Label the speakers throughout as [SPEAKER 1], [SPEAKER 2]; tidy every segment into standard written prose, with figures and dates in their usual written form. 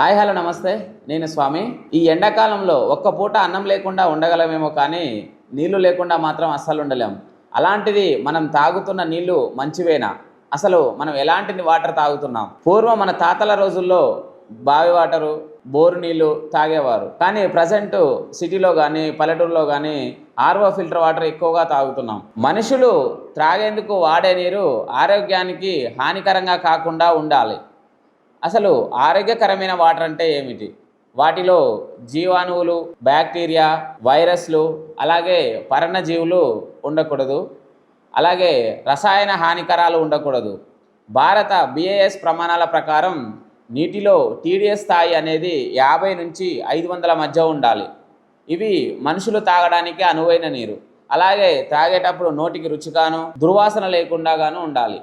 [SPEAKER 1] Hi hello నమస్తే. నేను స్వామి. ఈ ఎండాకాలంలో ఒక్క పూట అన్నం లేకుండా ఉండగలమేమో కానీ నీళ్లు లేకుండా మాత్రం అస్సలు ఉండలేం. అలాంటిది మనం తాగుతున్న నీళ్లు మంచివేనా? అసలు మనం ఎలాంటి వాటర్ తాగుతున్నాం? పూర్వం మన తాతల రోజుల్లో బావి వాటరు, బోరు నీళ్లు తాగేవారు. కానీ ప్రజెంట్ సిటీలో కానీ పల్లెటూరులో కానీ ఆర్ఓ ఫిల్టర్ వాటర్ ఎక్కువగా తాగుతున్నాం. మనుషులు త్రాగేందుకు వాడే నీరు ఆరోగ్యానికి హానికరంగా కాకుండా ఉండాలి. అసలు ఆరోగ్యకరమైన వాటర్ అంటే ఏమిటి? వాటిలో జీవాణువులు, బ్యాక్టీరియా, వైరస్లు, అలాగే పర్ణజీవులు ఉండకూడదు. అలాగే రసాయన హానికరాలు ఉండకూడదు. భారత BIS ప్రమాణాల ప్రకారం నీటిలో TDS స్థాయి అనేది 50 నుంచి 500 మధ్య ఉండాలి. ఇవి మనుషులు తాగడానికి అనువైన నీరు. అలాగే తాగేటప్పుడు నోటికి రుచిగాను, దుర్వాసన లేకుండాగాను ఉండాలి.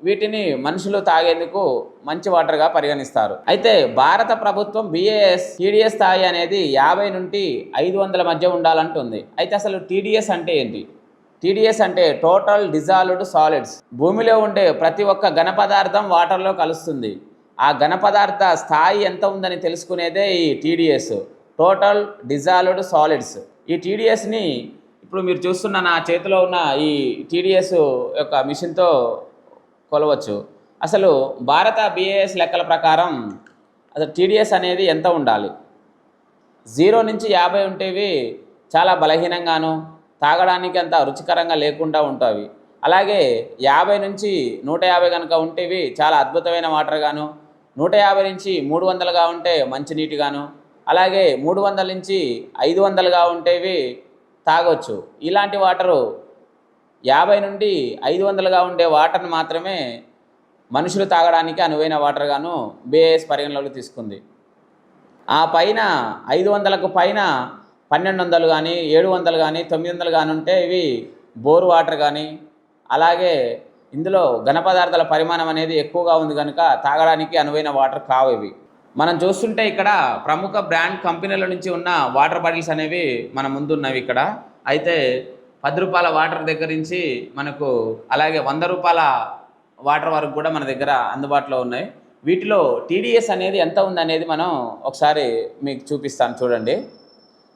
[SPEAKER 1] వీటిని మనుషులు తాగేందుకు మంచి వాటర్గా పరిగణిస్తారు. అయితే భారత ప్రభుత్వం BIS TDS స్థాయి అనేది 50 నుండి 500 మధ్య ఉండాలంటుంది. అయితే అసలు TDS అంటే ఏంటి? TDS అంటే టోటల్ డిజాల్వ్డ్ సాలిడ్స్. భూమిలో ఉండే ప్రతి ఒక్క ఘన పదార్థం వాటర్లో కలుస్తుంది. ఆ ఘన పదార్థ స్థాయి ఎంత ఉందని తెలుసుకునేదే ఈ TDS, టోటల్ డిజాల్వ్డ్ సాలిడ్స్. ఈ TDSని ఇప్పుడు మీరు చూస్తున్న నా చేతిలో ఉన్న ఈ TDS యొక్క మిషన్తో కొలవచ్చు. అసలు భారత BIS లెక్కల ప్రకారం అసలు TDS అనేది ఎంత ఉండాలి? 0 నుంచి 50 ఉంటేవి చాలా బలహీనంగాను, తాగడానికి అంత రుచికరంగా లేకుండా ఉంటాయి. అలాగే 50 నుంచి 150 కనుక ఉంటేవి చాలా అద్భుతమైన వాటర్గాను, 150 నుంచి 300గా ఉంటే మంచినీటిగాను, అలాగే 300 నుంచి 500గా ఉంటేవి తాగొచ్చు. ఇలాంటి వాటరు 50 నుండి 500గా ఉండే వాటర్ని మాత్రమే మనుషులు తాగడానికి అనువైన వాటర్గాను BIS పరిగణలోకి తీసుకుంది. ఆ పైన 500కు పైన 1200 కానీ 700 కానీ 900 కానీ ఉంటే ఇవి బోర్ వాటర్ కానీ, అలాగే ఇందులో ఘన పదార్థాల పరిమాణం అనేది ఎక్కువగా ఉంది కనుక తాగడానికి అనువైన వాటర్ కావు ఇవి. మనం చూస్తుంటే ఇక్కడ ప్రముఖ బ్రాండ్ కంపెనీల నుంచి ఉన్న వాటర్ బాటిల్స్ అనేవి మన ముందున్నవి ఇక్కడ. అయితే 10 రూపాయల వాటర్ దగ్గర నుంచి మనకు అలాగే 100 రూపాయల వాటర్ వరకు కూడా మన దగ్గర అందుబాటులో ఉన్నాయి. వీటిలో TDS అనేది ఎంత ఉందనేది మనం ఒకసారి మీకు చూపిస్తాను చూడండి.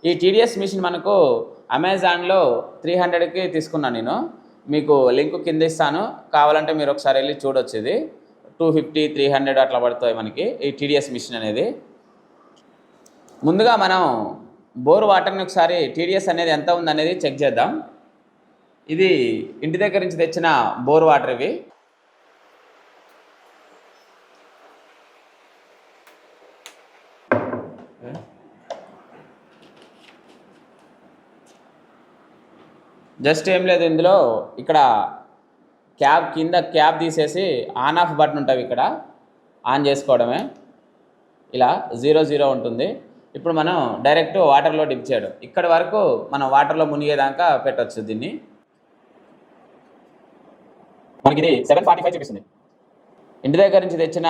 [SPEAKER 1] ఈ TDS మిషన్ మనకు అమెజాన్లో 300కి తీసుకున్నాను నేను. మీకు లింక్ కింద ఇస్తాను, కావాలంటే మీరు ఒకసారి వెళ్ళి చూడొచ్చు. ఇది 250, 300 అట్లా పడుతుంది మనకి ఈ TDS మిషన్ అనేది. ముందుగా మనం బోర్ వాటర్ని ఒకసారి TDS అనేది ఎంత ఉందనేది చెక్ చేద్దాం. ఇది ఇంటి దగ్గర నుంచి తెచ్చిన బోర్ వాటర్ ఇవి. జస్ట్ ఏం లేదు, ఇందులో ఇక్కడ క్యాప్ కింద క్యాప్ తీసేసి ఆన్ ఆఫ్ బటన్ ఉంటుంది, ఇక్కడ ఆన్ చేసుకోవడమే. ఇలా 00 ఉంటుంది. ఇప్పుడు మనం డైరెక్ట్ వాటర్లో డిప్ చేయడం. ఇక్కడ వరకు మనం వాటర్లో మునిగేదాకా పెట్టవచ్చు దీన్ని. మనకి ఇది 745 చూపిస్తుంది. ఇంటి దగ్గర నుంచి తెచ్చిన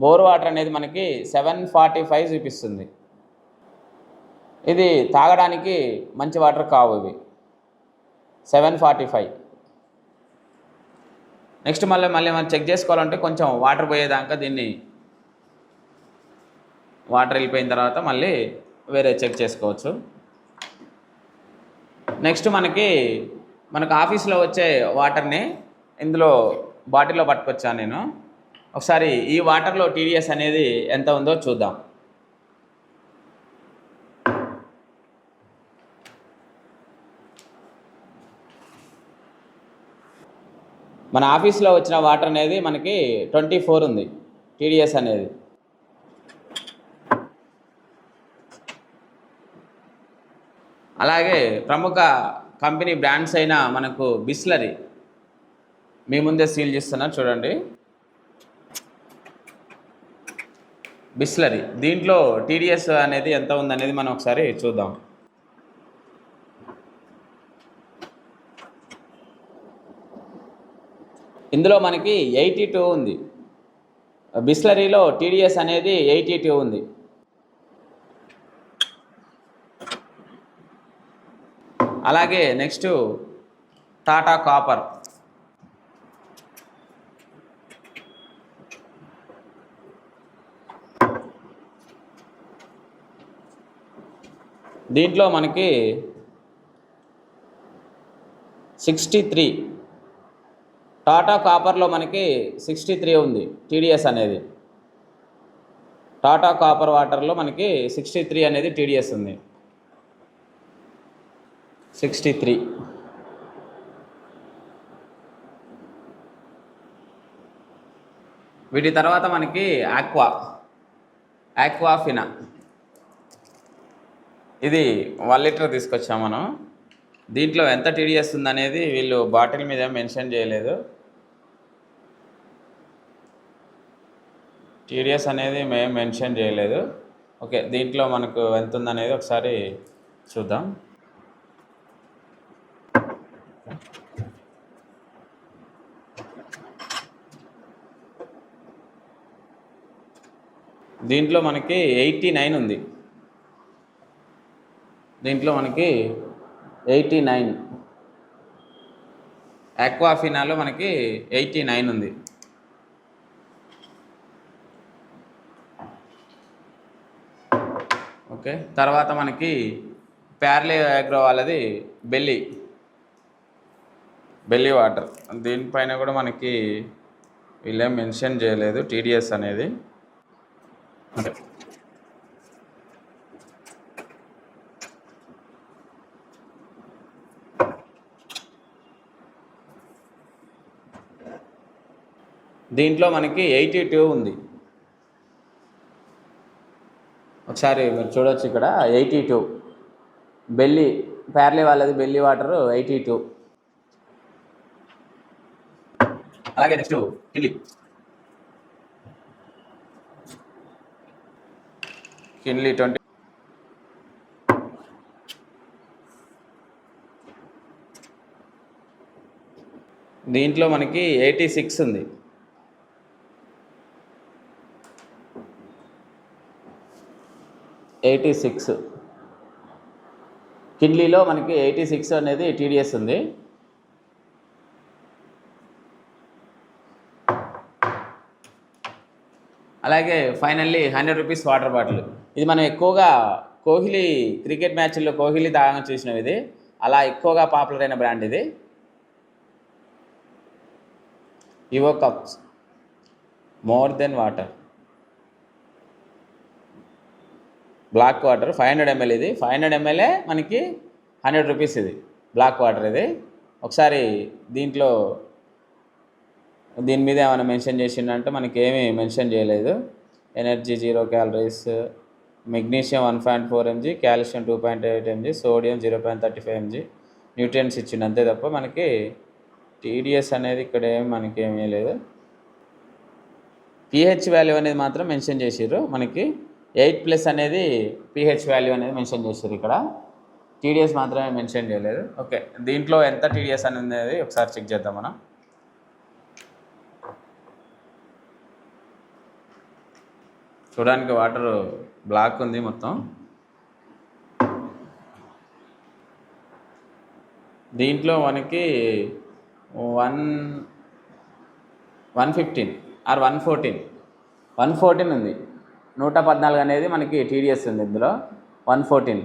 [SPEAKER 1] బోర్ వాటర్ అనేది మనకి 745 చూపిస్తుంది. ఇది తాగడానికి మంచి వాటర్ కావు ఇవి. 745. నెక్స్ట్ మళ్ళీ మనం చెక్ చేసుకోవాలంటే కొంచెం వాటర్ పోయేదాకా దీన్ని, వాటర్ వెళ్ళిపోయిన తర్వాత మళ్ళీ వేరే చెక్ చేసుకోవచ్చు. నెక్స్ట్ మనకు ఆఫీస్లో వచ్చే వాటర్ని ఇందులో బాటిల్లో పట్టుకొచ్చాను నేను. ఒకసారి ఈ వాటర్లో TDS అనేది ఎంత ఉందో చూద్దాం. మన ఆఫీస్లో వచ్చిన వాటర్ అనేది మనకి 24 ఉంది TDS అనేది. అలాగే ప్రముఖ కంపెనీ బ్రాండ్స్ అయిన మనకు బిస్లరీ మీ ముందే సీల్ చేస్తున్నా చూడండి. బిస్లరీ దీంట్లో TDS అనేది ఎంత ఉందనేది మనం ఒకసారి చూద్దాం. ఇందులో మనకి 82 ఉంది. బిస్లరీలో TDS అనేది 82 ఉంది. అలాగే నెక్స్ట్ టాటా కాపర్ దీంట్లో మనకి 63, టాటా కాపర్లో మనకి 63 ఉంది టీడీఎస్ అనేది. టాటా కాపర్ వాటర్లో మనకి 63 అనేది టీడీఎస్ ఉంది. 63. వీటి తర్వాత మనకి ఆక్వాఫినా, ఇది 1 లీటర్ తీసుకొచ్చాం మనం. దీంట్లో ఎంత టీడీఎస్ ఉందనేది వీళ్ళు బాటిల్ మీద మెన్షన్ చేయలేదు. టీడీఎస్ అనేది మేము మెన్షన్ చేయలేదు. ఓకే, దీంట్లో మనకు ఎంత ఉందనేది ఒకసారి చూద్దాం. దీంట్లో మనకి 89 ఉంది. దీంట్లో మనకి 89, ఆక్వాఫినాలో మనకి 89 ఉంది. ఓకే, తర్వాత మనకి ప్యార్లే అగ్రో వాళ్ళది బెల్లి వాటర్. దీనిపైన కూడా మనకి వీళ్ళేం మెన్షన్ చేయలేదు టీడీఎస్ అనేది. ఓకే, దీంట్లో మనకి 82 ఉంది. ఒకసారి మీరు చూడవచ్చు ఇక్కడ 82 ప్యార్లే వాళ్ళది బెల్లి వాటర్ 82. అలాగే నెక్స్ట్ కిన్లీ 20. దీంట్లో మనకి 86 ఉంది. కిన్లీలో మనకి 86 అనేది టీడీఎస్ ఉంది. అలాగే ఫైనల్లీ 100 రూపీస్ వాటర్ బాటిల్. ఇది మనం ఎక్కువగా కోహ్లీ క్రికెట్ మ్యాచ్ల్లో కోహ్లీ తాగడం చూసినాం. ఇది అలా ఎక్కువగా పాపులర్ అయిన బ్రాండ్ ఇది. ఇవో cups more than water, black water 500 ml. ఇది 500 ml మనకి 100 రూపీస్. ఇది బ్లాక్ వాటర్. ఇది ఒకసారి దీని మీద ఏమైనా మెన్షన్ చేసిందంటే మనకి ఏమీ మెన్షన్ చేయలేదు. Energy 0 calories, magnesium 1.4 mg, calcium 2.8 mg, sodium 0.35 mg, nutrients ఇచ్చింది అంతే తప్ప మనకి టీడీఎస్ అనేది ఇక్కడ మనకేమీ లేదు. pH వాల్యూ అనేది మాత్రం మెన్షన్ చేసారు. మనకి 8+ అనేది pH వాల్యూ అనేది మెన్షన్ చేశారు. ఇక్కడ టీడీఎస్ మాత్రమే మెన్షన్ చేయలేదు. ఓకే, దీంట్లో ఎంత టీడీఎస్ అనేది ఒకసారి చెక్ చేద్దాం మనం. చూడడానికి వాటర్ బ్లాక్ ఉంది మొత్తం. దీంట్లో మనకి 115 ఆర్ 114 ఉంది. 114 అనేది మనకి టీడీఎస్ ఉంది. ఇందులో 114,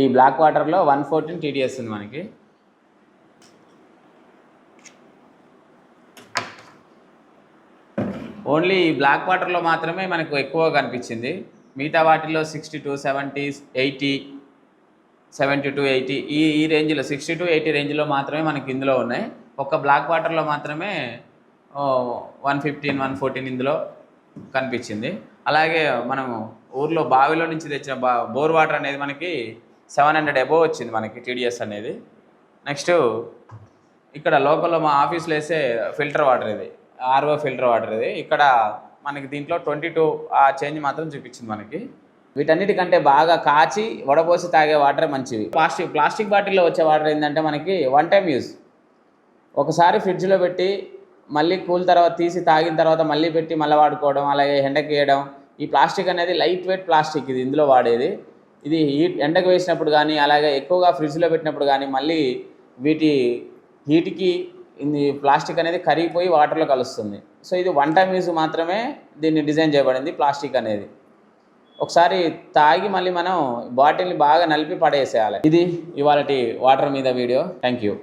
[SPEAKER 1] ఈ బ్లాక్ వాటర్లో 114 టీడీఎస్ ఉంది మనకి. ఓన్లీ ఈ బ్లాక్ వాటర్లో మాత్రమే మనకు ఎక్కువ కనిపించింది. మిగతా వాటిల్లో 62, 70, 80, 72, 80 ఈ రేంజ్లో 62, 80 రేంజ్లో మాత్రమే మనకి ఇందులో ఉన్నాయి. ఒక్క బ్లాక్ వాటర్లో మాత్రమే 115, 114 ఇందులో కనిపించింది. అలాగే మనం ఊర్లో బావిలో నుంచి తెచ్చిన బోర్ వాటర్ అనేది మనకి 700 అబోవ్ వచ్చింది మనకి టీడీఎస్ అనేది. నెక్స్ట్ ఇక్కడ లోకల్లో మా ఆఫీస్లో వేసే ఫిల్టర్ వాటర్, ఇది ఆర్ఓ ఫిల్టర్ వాటర్. ఇది ఇక్కడ మనకి దీంట్లో 22 ఆ చేంజ్ మాత్రం చూపించింది మనకి. వీటన్నిటికంటే బాగా కాచి వడపోసి తాగే వాటరే మంచివి. ప్లాస్టిక్ బాటిల్లో వచ్చే వాటర్ ఏంటంటే మనకి 1 టైం యూజ్. ఒకసారి ఫ్రిడ్జ్లో పెట్టి మళ్ళీ కూల్ తర్వాత తీసి తాగిన తర్వాత మళ్ళీ పెట్టి మళ్ళీ వాడుకోవడం, అలాగే ఎండకి వేయడం. ఈ ప్లాస్టిక్ అనేది లైట్ వెయిట్ ప్లాస్టిక్. ఇది ఇందులో వాడేది. ఇది ఎండకు వేసినప్పుడు కానీ అలాగే ఎక్కువగా ఫ్రిడ్జ్లో పెట్టినప్పుడు కానీ మళ్ళీ వీటి హీట్కి ఇది ప్లాస్టిక్ అనేది కరిగిపోయి వాటర్లో కలుస్తుంది. సో ఇది 1 టైం యూజ్ మాత్రమే దీన్ని డిజైన్ చేయబడింది ప్లాస్టిక్ అనేది. ఒకసారి తాగి మళ్ళీ మనం బాటిల్ని బాగా నలిపి పడేసేయాలి. ఇది ఇవాళటి వాటర్ మీద వీడియో. Thank you.